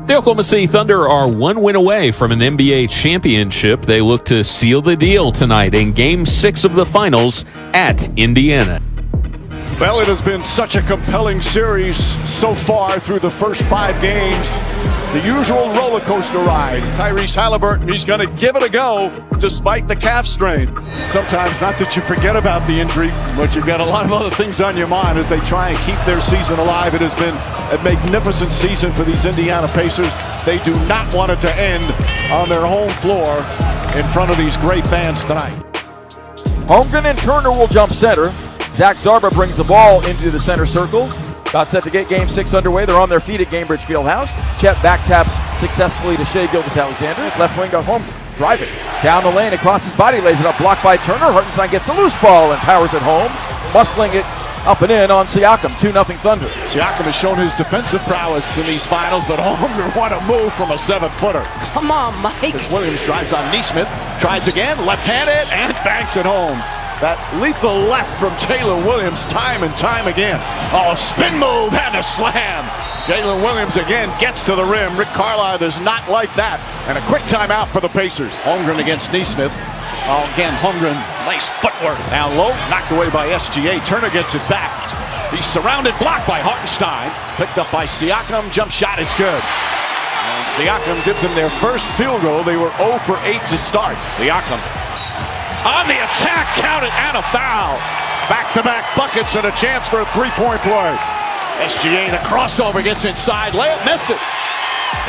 The Oklahoma City Thunder are one win away from an NBA championship. They look to seal the deal tonight in Game 6 of the Finals at Indiana. Well, it has been such a compelling series so far through the first 5 games. The usual roller coaster ride. Tyrese Halliburton, he's going to give it a go despite the calf strain. Sometimes, not that you forget about the injury, but you've got a lot of other things on your mind as they try and keep their season alive. It has been a magnificent season for these Indiana Pacers. They do not want it to end on their home floor in front of these great fans tonight. Holmgren and Turner will jump center. Zach Zarba brings the ball into the center circle. About set to get Game 6 underway. They're on their feet at Gainbridge Fieldhouse. Chet back taps successfully to Shai Gilgeous-Alexander. Left wing to Holmgren. Driving. Down the lane across his body. Lays it up. Blocked by Turner. Hartenstein gets a loose ball and powers it home. Muscling it up and in on Siakam. 2-0 Thunder. Siakam has shown his defensive prowess in these finals, but Holmgren want to move from a 7-footer. Come on, Mike. As Williams drives on Nesmith. Tries again. Left-handed and banks it home. That lethal left from Jalen Williams time and time again. Oh, a spin move and a slam. Jalen Williams again gets to the rim. Rick Carlisle does not like that. And a quick timeout for the Pacers. Holmgren against Nesmith. Oh, again, Holmgren, nice footwork. Down low, knocked away by SGA. Turner gets it back. He's surrounded, blocked by Hartenstein. Picked up by Siakam. Jump shot is good. And Siakam gives them their first field goal. They were 0 for 8 to start. Siakam on the attack, counted, and a foul. Back-to-back buckets and a chance for a three-point play. SGA, the crossover, gets inside. Layup, missed it.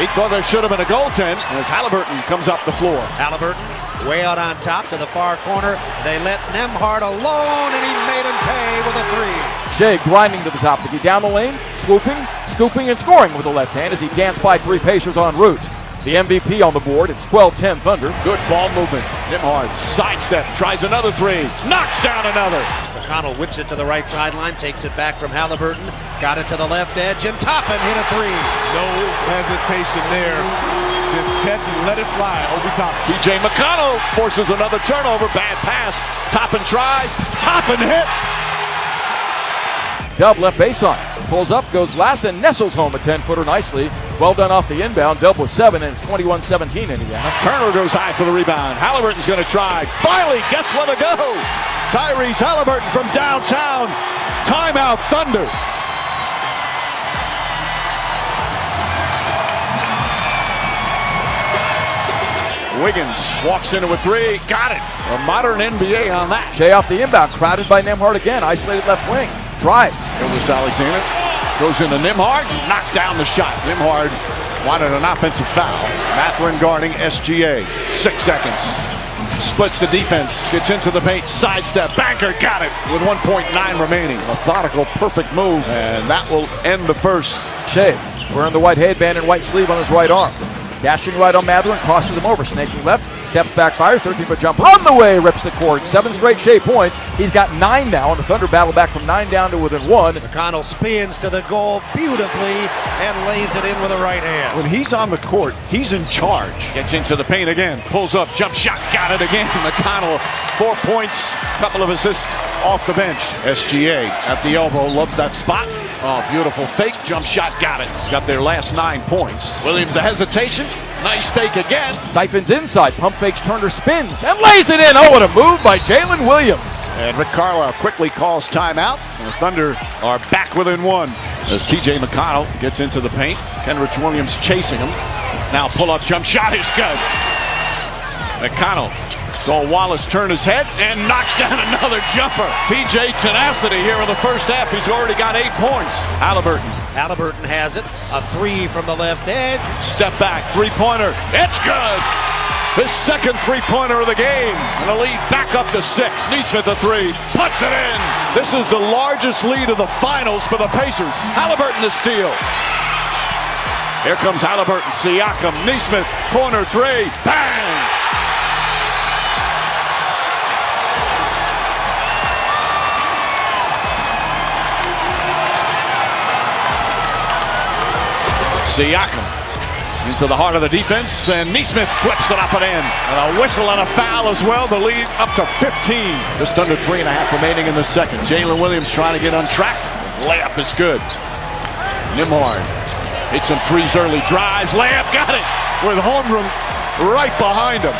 He thought there should have been a goaltend as Halliburton comes up the floor. Halliburton way out on top to the far corner. They let Nembhard alone, and he made him pay with a 3. Shai grinding to the top to get down the lane, scooping, and scoring with the left hand as he danced by 3 Pacers en route. The MVP on the board. It's 12-10 Thunder. Good ball movement. Nembhard sidestep, tries another 3, knocks down another. McConnell whips it to the right sideline, takes it back from Halliburton, got it to the left edge, and Toppin hit a 3. No hesitation there. Just catch and let it fly over top. TJ McConnell forces another turnover. Bad pass. Toppin tries. Toppin hits. Dub left baseline. Pulls up, goes glass, and nestles home a 10-footer nicely. Well done off the inbound. Dub with 7, and it's 21-17 Indiana. Turner goes high for the rebound. Halliburton's going to try. Finally gets one to go. Tyrese Halliburton from downtown. Timeout Thunder. Wiggins walks into a 3. Got it. A modern NBA on that. Shai off the inbound. Crowded by Nembhard again. Isolated left wing. Drives. Gilgeous-Alexander goes into Nembhard. Knocks down the shot. Nembhard wanted an offensive foul. Mathurin guarding SGA. 6 seconds. Splits the defense. Gets into the paint. Sidestep. Banker got it with 1.9 remaining. Methodical, perfect move. And that will end the first. Shai wearing the white headband and white sleeve on his right arm. Dashing right on Mathurin, crosses him over, snaking left, steps back, fires, 13-foot jump, on the way, rips the court. 7 straight Shai points. He's got 9 now, and the Thunder battle back from 9 down to within 1. McConnell spins to the goal beautifully and lays it in with the right hand. When he's on the court, he's in charge. Gets into the paint again, pulls up, jump shot, got it again. McConnell, 4 points, couple of assists off the bench. SGA at the elbow, loves that spot. Oh, beautiful fake, jump shot, got it. He's got their last 9 points. Williams a hesitation, nice fake again. Siphons inside, pump fakes, Turner spins, and lays it in. Oh, what a move by Jalen Williams. And Rick Carlisle quickly calls timeout. And the Thunder are back within 1. As TJ McConnell gets into the paint. Kenrich Williams chasing him. Now pull-up jump shot is good. McConnell saw Wallace turn his head and knocks down another jumper. TJ tenacity here in the first half. He's already got 8 points. Halliburton has it. A 3 from the left edge. Step back, 3-pointer. It's good. His second 3-pointer of the game. And the lead back up to 6. Nesmith a 3. Puts it in. This is the largest lead of the finals for the Pacers. Halliburton the steal. Here comes Halliburton. Siakam. Nesmith. Corner 3. Bang! Siakam into the heart of the defense, and Nesmith flips it up and in. And a whistle and a foul as well. The lead up to 15. Just under 3.5 remaining in the second. Jalen Williams trying to get untracked. Layup is good. Nembhard Hit some threes early, drives, layup, got it with Holmgren right behind him.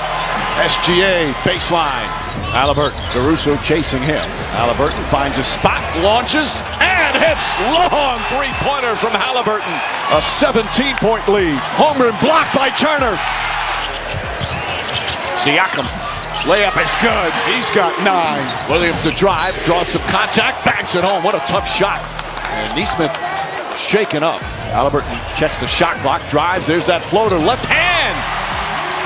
SGA baseline. Halliburton, Caruso chasing him. Halliburton finds a spot, launches, and hits long three-pointer from Halliburton. A 17-point lead. Holmgren blocked by Turner. Siakam, layup is good. He's got 9. Williams to drive, draws some contact, banks it home. What a tough shot. And Neesmith shaken up. Halliburton checks the shot clock, drives. There's that floater, left hand.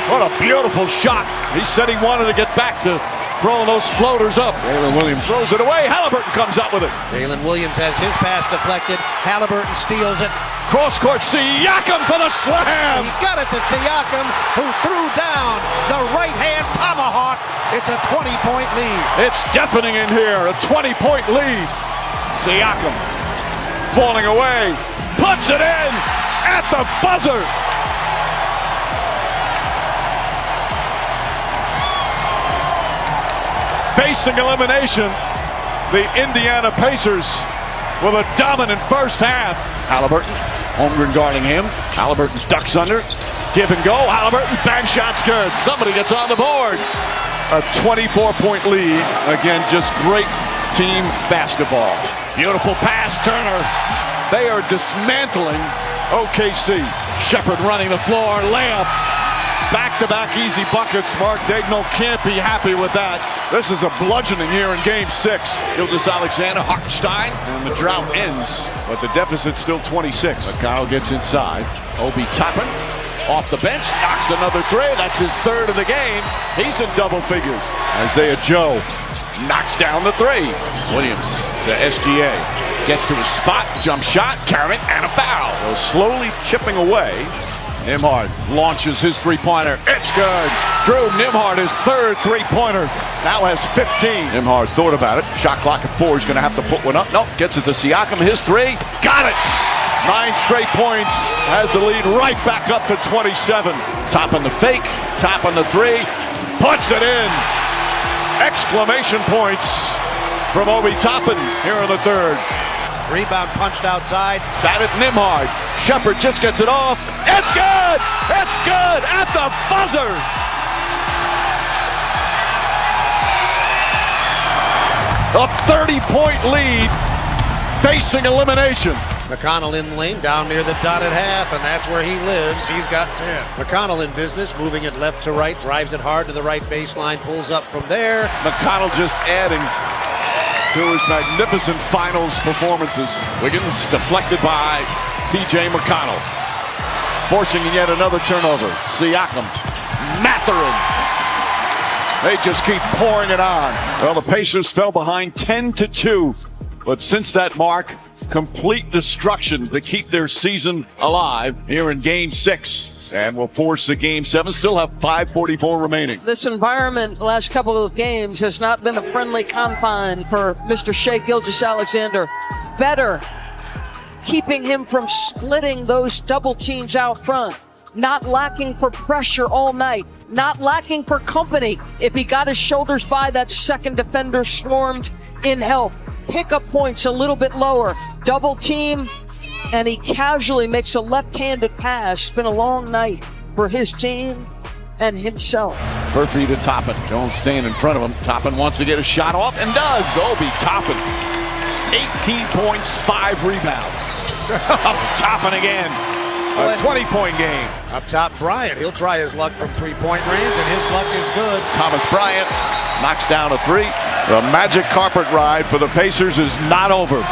What a beautiful shot. He said he wanted to get back to throwing those floaters up. Jalen Williams throws it away. Halliburton comes up with it. Jalen Williams has his pass deflected. Halliburton steals it. Cross court, Siakam for the slam. He got it to Siakam, who threw down the right hand tomahawk. It's a 20-point lead. It's deafening in here. A 20-point lead. Siakam falling away. Puts it in at the buzzer. Facing elimination, the Indiana Pacers with a dominant first half. Halliburton, Holmgren guarding him. Halliburton ducks under, give and go. Halliburton, bang shot's good. Somebody gets on the board. A 24-point lead. Again, just great team basketball. Beautiful pass, Turner. They are dismantling OKC. Shepherd running the floor, layup. Back-to-back easy buckets. Mark Daigneault can't be happy with that. This is a bludgeoning here in Game 6. Gilgeous-Alexander, Hartenstein, and the drought ends, but the deficit's still 26. McConnell gets inside. Obi Toppin off the bench, knocks another three. That's his third of the game. He's in double figures. Isaiah Joe knocks down the three. Williams to SGA. Gets to his spot, jump shot, count it, and a foul. So slowly chipping away. Nembhard launches his three-pointer. It's good. Drew Nembhard, his third three-pointer. Now has 15. Nembhard thought about it. Shot clock at 4. He's going to have to put one up. Nope. Gets it to Siakam. His three. Got it. 9 straight points. Has the lead right back up to 27. Top on the fake. Top on the three. Puts it in. Exclamation points from Obi Toppin here in the third. Rebound punched outside. Got it, Nembhard. Shepherd just gets it off. It's good! It's good at the buzzer! A 30-point lead facing elimination. McConnell in the lane, down near the dotted half, and that's where he lives. He's got 10. McConnell in business, moving it left to right, drives it hard to the right baseline, pulls up from there. McConnell just adding to his magnificent finals performances. Wiggins deflected by T.J. McConnell, forcing yet another turnover. Siakam, Mathurin. They just keep pouring it on. Well, the Pacers fell behind 10-2, but since that mark, complete destruction to keep their season alive here in Game 6. And will force the Game 7. Still have 5:44 remaining. This environment the last couple of games has not been a friendly confine for Mr. Shai Gilgeous-Alexander. Better keeping him from splitting those double teams out front. Not lacking for pressure all night. Not lacking for company. If he got his shoulders by, that second defender swarmed in help. Pickup points a little bit lower. Double team. And he casually makes a left-handed pass. It's been a long night for his team and himself. Phree to Toppin. Jones staying in front of him. Toppin wants to get a shot off and does. Obi Toppin. 18 points, 5 rebounds. Toppin again. A 20-point game. Up top, Bryant. He'll try his luck from three-point range, and his luck is good. Thomas Bryant knocks down a three. The magic carpet ride for the Pacers is not over.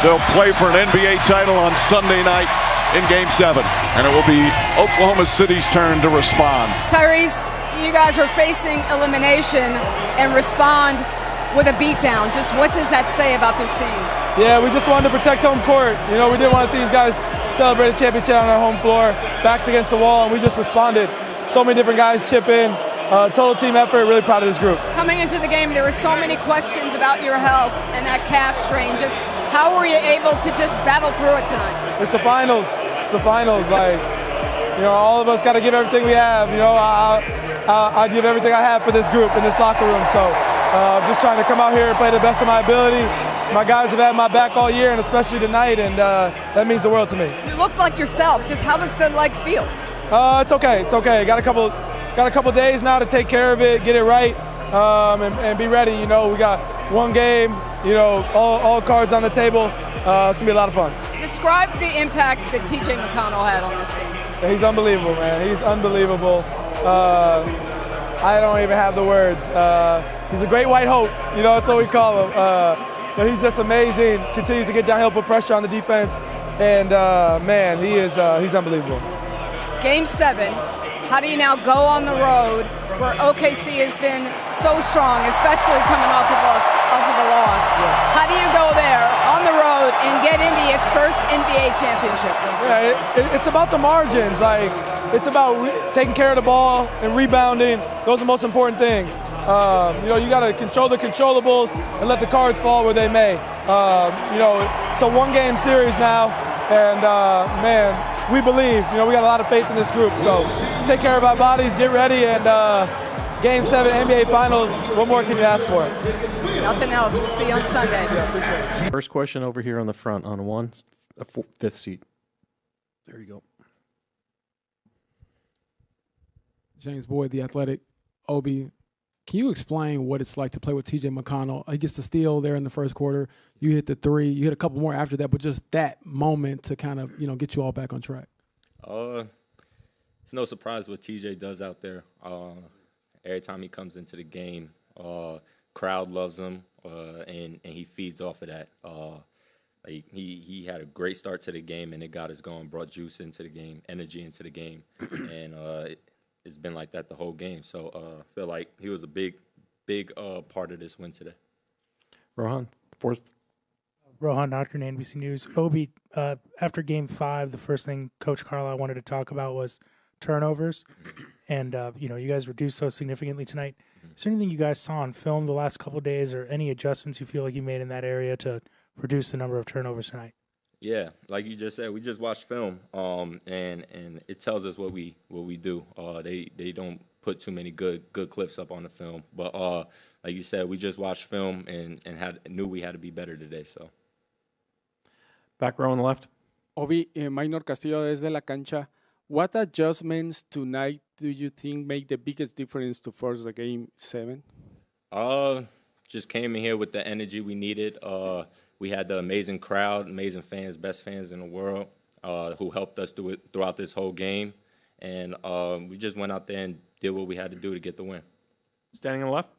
They'll play for an NBA title on Sunday night in Game 7. And it will be Oklahoma City's turn to respond. Tyrese, you guys were facing elimination and respond with a beatdown. Just what does that say about this team? Yeah, we just wanted to protect home court. You know, we didn't want to see these guys celebrate a championship on our home floor, backs against the wall, and we just responded. So many different guys chip in. Total team effort, really proud of this group. Coming into the game, there were so many questions about your health and that calf strain. Just how were you able to just battle through it tonight? It's the finals. It's the finals. Like, you know, all of us got to give everything we have. You know, I give everything I have for this group in this locker room. So just trying to come out here and play the best of my ability. my guys have had my back all year, and especially tonight, and that means the world to me. You look like yourself. Just how does the leg feel? It's okay. It's okay. Got a couple days now to take care of it, get it right, and be ready. You know, we got one game. You know, all cards on the table. It's gonna be a lot of fun. Describe the impact that TJ McConnell had on this game. Yeah, he's unbelievable, man. He's unbelievable. I don't even have the words. He's a great white hope. You know, that's what we call him. But he's just amazing. Continues to get downhill, put pressure on the defense, and man, he's unbelievable. Game 7. How do you now go on the road where OKC has been so strong, especially coming off of a loss? Yeah. How do you go there on the road and get into its first NBA championship? Yeah, it's about the margins. Like, it's about taking care of the ball and rebounding. Those are the most important things. You know, you got to control the controllables and let the cards fall where they may. You know, it's a one-game series now, and man, we believe. You know, we got a lot of faith in this group. So take care of our bodies, get ready, and Game 7 NBA Finals. What more can you ask for? Nothing else. We'll see you on Sunday. Yeah, appreciate it. First question over here on the front on a fifth seat. There you go. James Boyd, The Athletic. Obi, can you explain what it's like to play with TJ McConnell? He gets the steal there in the first quarter. You hit the three. You hit a couple more after that, but just that moment to kind of, you know, get you all back on track. It's no surprise what TJ does out there. Every time he comes into the game, crowd loves him, and he feeds off of that. He had a great start to the game, and it got us going, brought juice into the game, energy into the game, and it's been like that the whole game. So I feel like he was a big part of this win today. Rohan, fourth. Rohan Notker, NBC News. Obi, after Game 5, the first thing Coach Carlisle wanted to talk about was turnovers, and you know, you guys reduced so significantly tonight. Is there anything you guys saw on film the last couple of days, or any adjustments you feel like you made in that area to reduce the number of turnovers tonight? Yeah, like you just said, we just watched film, and it tells us what we do. They don't put too many good clips up on the film, but like you said, we just watched film and knew we had to be better today. So back row on the left. Obi, Minor Castillo desde la cancha. What adjustments tonight do you think make the biggest difference to force the Game 7? Just came in here with the energy we needed. We had the amazing crowd, amazing fans, best fans in the world, who helped us do it throughout this whole game. And we just went out there and did what we had to do to get the win. Standing on the left.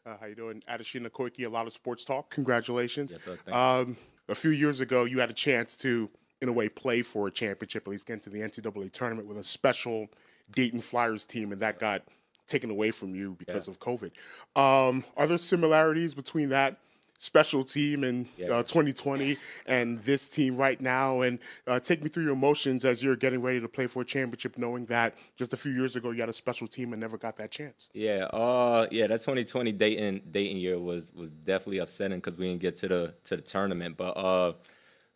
How you doing? Adeshina Koiki, a lot of sports talk. Congratulations. Yes, sir, thank you. A few years ago, you had a chance to, in a way, play for a championship, at least get into the NCAA tournament with a special Dayton Flyers team, and that got taken away from you because of COVID. Are there similarities between that special team in 2020 and this team right now? And take me through your emotions as you're getting ready to play for a championship, knowing that just a few years ago you had a special team and never got that chance. Yeah, that 2020 Dayton year was definitely upsetting because we didn't get to the tournament. But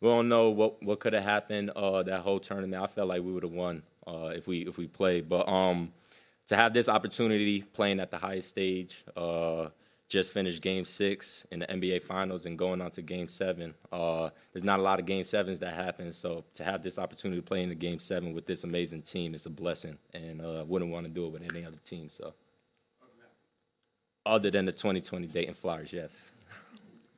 we don't know what could have happened that whole tournament. I felt like we would have won if we played. But to have this opportunity playing at the highest stage, just finished Game 6 in the NBA Finals and going on to Game 7. There's not a lot of Game 7s that happen, so to have this opportunity to play in the Game 7 with this amazing team is a blessing, and wouldn't want to do it with any other team. So, other than the 2020 Dayton Flyers, yes.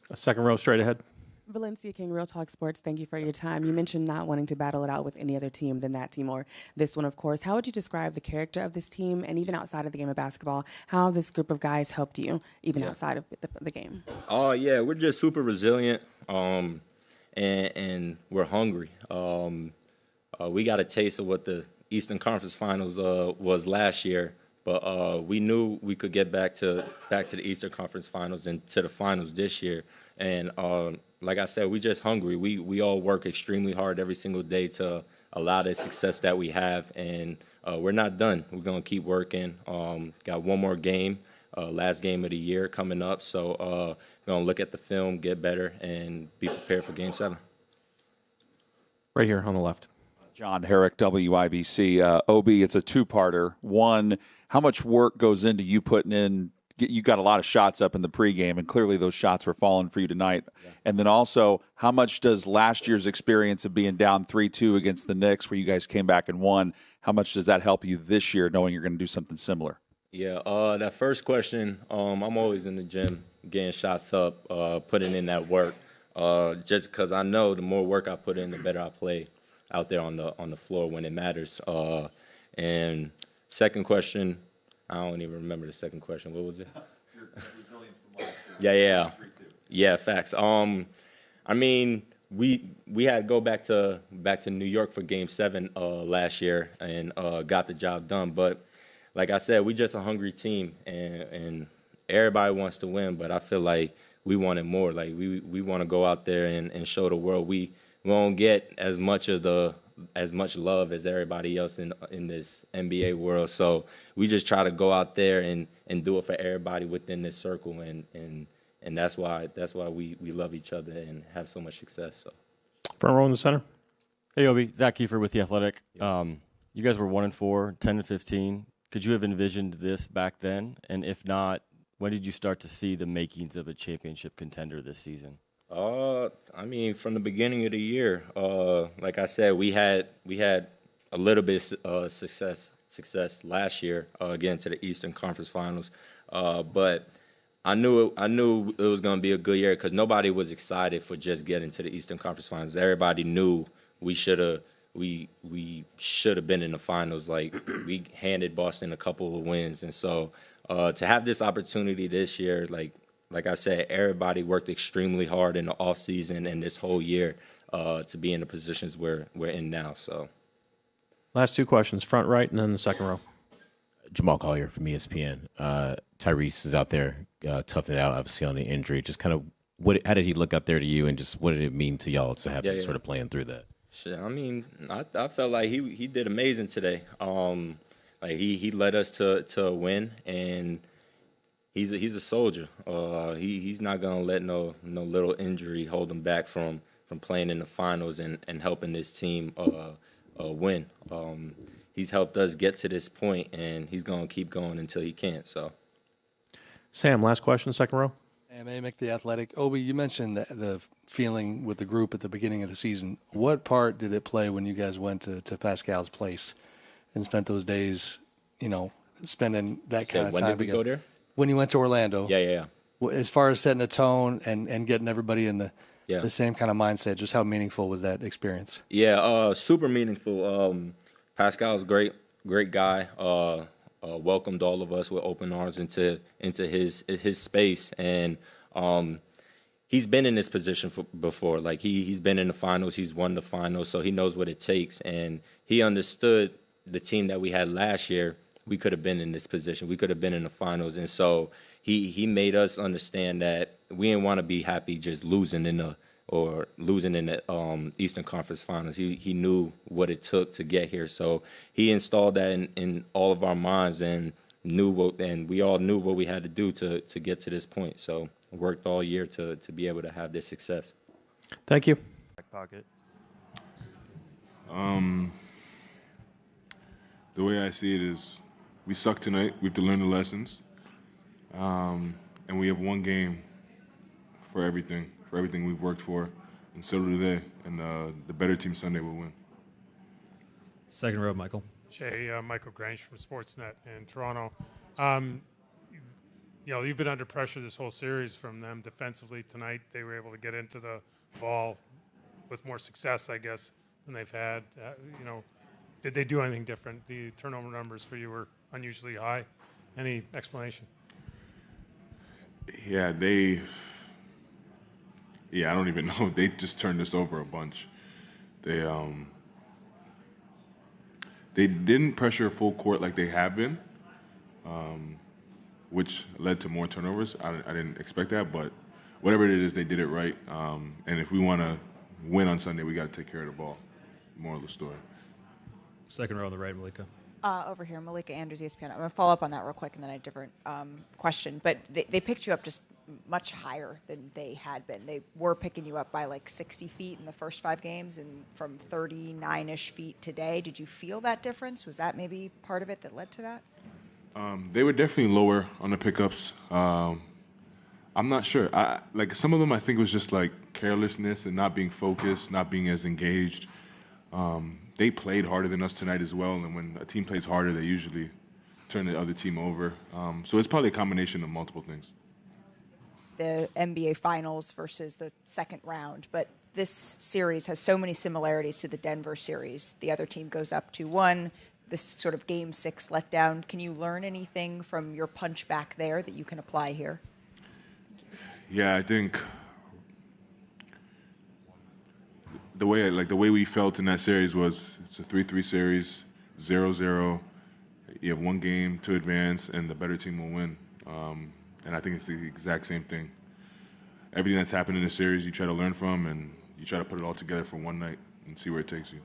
A second row straight ahead. Valencia King, Real Talk Sports, thank you for your time. You mentioned not wanting to battle it out with any other team than that team or this one, of course. How would you describe the character of this team, and even outside of the game of basketball, how this group of guys helped you, even outside of the game? Oh, yeah, we're just super resilient, and we're hungry. We got a taste of what the Eastern Conference Finals was last year, but we knew we could get back to the Eastern Conference Finals and to the finals this year. And like I said, we just hungry. We all work extremely hard every single day to allow the success that we have, and we're not done. We're going to keep working. Got one more game, last game of the year coming up, so we're going to look at the film, get better, and be prepared for Game 7. Right here on the left. John Herrick, WIBC. Obi, it's a two-parter. One, how much work goes into you putting in you got a lot of shots up in the pregame, and clearly those shots were falling for you tonight. Yeah. And then also, how much does last year's experience of being down 3-2 against the Knicks, where you guys came back and won, how much does that help you this year, knowing you're going to do something similar? Yeah, that first question, I'm always in the gym getting shots up, putting in that work, just because I know the more work I put in, the better I play out there on the floor when it matters. And second question, I don't even remember the second question. What was it? Yeah, facts. I mean, we had to go back to New York for Game 7 last year and got the job done. But like I said, we just a hungry team, and everybody wants to win. But I feel like we wanted more. Like we want to go out there and show the world we won't get as much love as everybody else in this NBA world. So we just try to go out there and do it for everybody within this circle, and that's why we love each other and have so much success. So front row in the center. Hey Obi, Zach Kiefer with The Athletic. You guys were 1-4, 10-15. Could you have envisioned this back then? And if not, when did you start to see the makings of a championship contender this season? I mean, from the beginning of the year, like I said, we had a little bit of success last year, getting to the Eastern Conference Finals. But I knew it was going to be a good year because nobody was excited for just getting to the Eastern Conference Finals. Everybody knew we should have been in the finals. Like, we handed Boston a couple of wins, and so to have this opportunity this year, like I said, everybody worked extremely hard in the off season and this whole year to be in the positions we're in now. So, last two questions, front right and then the second row. Jamal Collier from ESPN. Tyrese is out there toughing it out, obviously on the injury. Just kind of how did he look out there to you, and just what did it mean to y'all to have him sort of playing through that? Shit, I mean, I felt like he did amazing today. Like he led us to a win, and he's a soldier. He's not gonna let no little injury hold him back from playing in the finals and helping this team win. He's helped us get to this point, and he's gonna keep going until he can't. So, Sam, last question, second row. Sam Amick, The Athletic. Obi, you mentioned the feeling with the group at the beginning of the season. What part did it play when you guys went to Pascal's place and spent those days, spending that kind of time together? When did we go there? When you went to Orlando. Yeah. As far as setting a tone and getting everybody in the same kind of mindset, just how meaningful was that experience? Yeah, super meaningful. Pascal's great guy. Welcomed all of us with open arms into his space, and he's been in this position before. Like he's been in the finals, he's won the finals, so he knows what it takes, and he understood the team that we had last year. We could have been in this position. We could have been in the finals, and so he made us understand that we didn't want to be happy just losing in the Eastern Conference Finals. He knew what it took to get here, so he installed that in all of our minds, and we all knew what we had to do to get to this point. So worked all year to be able to have this success. Thank you. Back pocket. The way I see it is, we suck tonight. We have to learn the lessons, and we have one game for everything we've worked for, and so do they. And the better team Sunday will win. Second row, Michael. Michael Grange from Sportsnet in Toronto. You've been under pressure this whole series from them defensively. Tonight, they were able to get into the ball with more success, I guess, than they've had. Did they do anything different? The turnover numbers for you were unusually high. Any explanation? Yeah, I don't even know. They just turned us over a bunch. They didn't pressure full court like they have been, which led to more turnovers. I didn't expect that, but whatever it is, they did it right. And if we want to win on Sunday, we got to take care of the ball. Moral of the story. Second row on the right, Malika. Over here, Malika Andrews, ESPN. I'm going to follow up on that real quick and then a different question. But they picked you up just much higher than they had been. They were picking you up by like 60 feet in the first 5 games and from 39-ish feet today. Did you feel that difference? Was that maybe part of it that led to that? They were definitely lower on the pickups. I'm not sure. Like some of them, I think was just like carelessness and not being focused, not being as engaged. They played harder than us tonight as well, and when a team plays harder, they usually turn the other team over. So it's probably a combination of multiple things. The NBA Finals versus the second round, but this series has so many similarities to the Denver series. The other team goes up 2-1. This sort of Game 6 letdown. Can you learn anything from your punch back there that you can apply here? Yeah, I think the way we felt in that series was it's a 3-3 series, 0-0. You have one game to advance, and the better team will win. And I think it's the exact same thing. Everything that's happened in the series, you try to learn from, and you try to put it all together for one night and see where it takes you.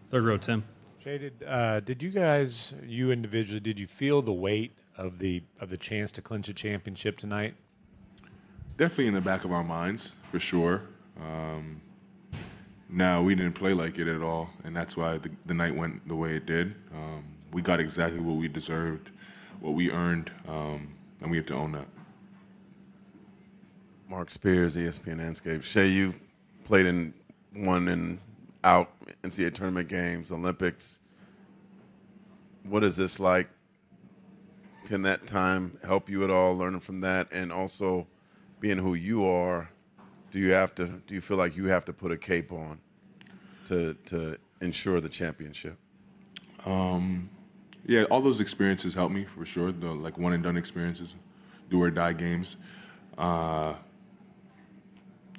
Third row, Tim. Jay, did you guys, you individually, did you feel the weight of the chance to clinch a championship tonight? Definitely in the back of our minds, for sure. Now, we didn't play like it at all, and that's why the night went the way it did. We got exactly what we deserved, what we earned, and we have to own that. Mark Spears, ESPN Landscape. Shea, you played in one and out NCAA tournament games, Olympics. What is this like? Can that time help you at all, learning from that, and also being who you are? Do you feel like you have to put a cape on to ensure the championship? Yeah, all those experiences help me for sure. The like one and done experiences, do or die games.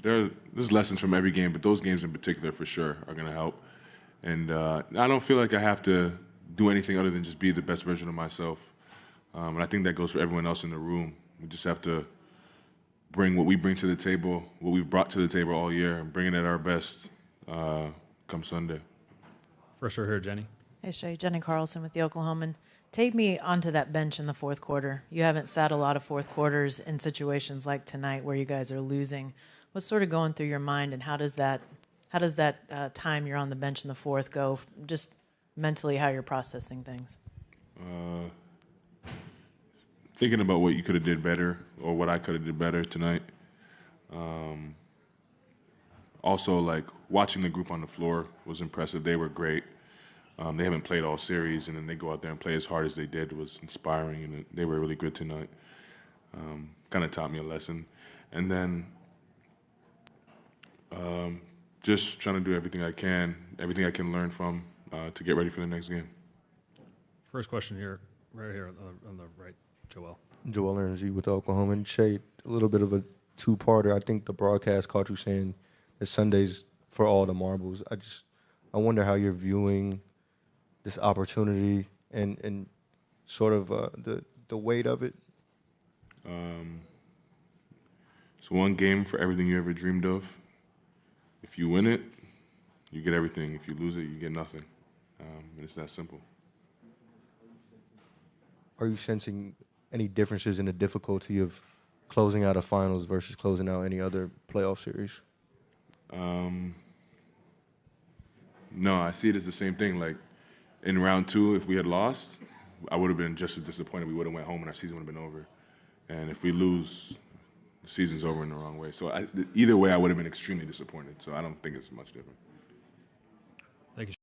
There's lessons from every game, but those games in particular for sure are going to help. And I don't feel like I have to do anything other than just be the best version of myself. And I think that goes for everyone else in the room. We just have to bring what we bring to the table, what we've brought to the table all year, and bring it at our best come Sunday. First row here, Jenny. Hey, Shay. Jenny Carlson with the Oklahoman. Take me onto that bench in the fourth quarter. You haven't sat a lot of fourth quarters in situations like tonight where you guys are losing. What's sort of going through your mind, and how does that time you're on the bench in the fourth go, just mentally how you're processing things? Thinking about what you could have did better or what I could have did better tonight. Also, like, watching the group on the floor was impressive. They were great. They haven't played all series, and then they go out there and play as hard as they did. It was inspiring, and they were really good tonight. Kind of taught me a lesson. And then just trying to do everything I can learn from to get ready for the next game. First question here, right here on the right, Joel. Joel Energy with Oklahoma. And Shay, a little bit of a two-parter. I think the broadcast caught you saying that Sunday's for all the marbles. I wonder how you're viewing this opportunity and sort of the weight of it. It's one game for everything you ever dreamed of. If you win it, you get everything. If you lose it, you get nothing. And it's that simple. Are you sensing any differences in the difficulty of closing out a finals versus closing out any other playoff series? No, I see it as the same thing. Like, in round two, if we had lost, I would have been just as disappointed. We would have went home and our season would have been over. And if we lose, the season's over in the wrong way. So either way, I would have been extremely disappointed. So I don't think it's much different. Thank you.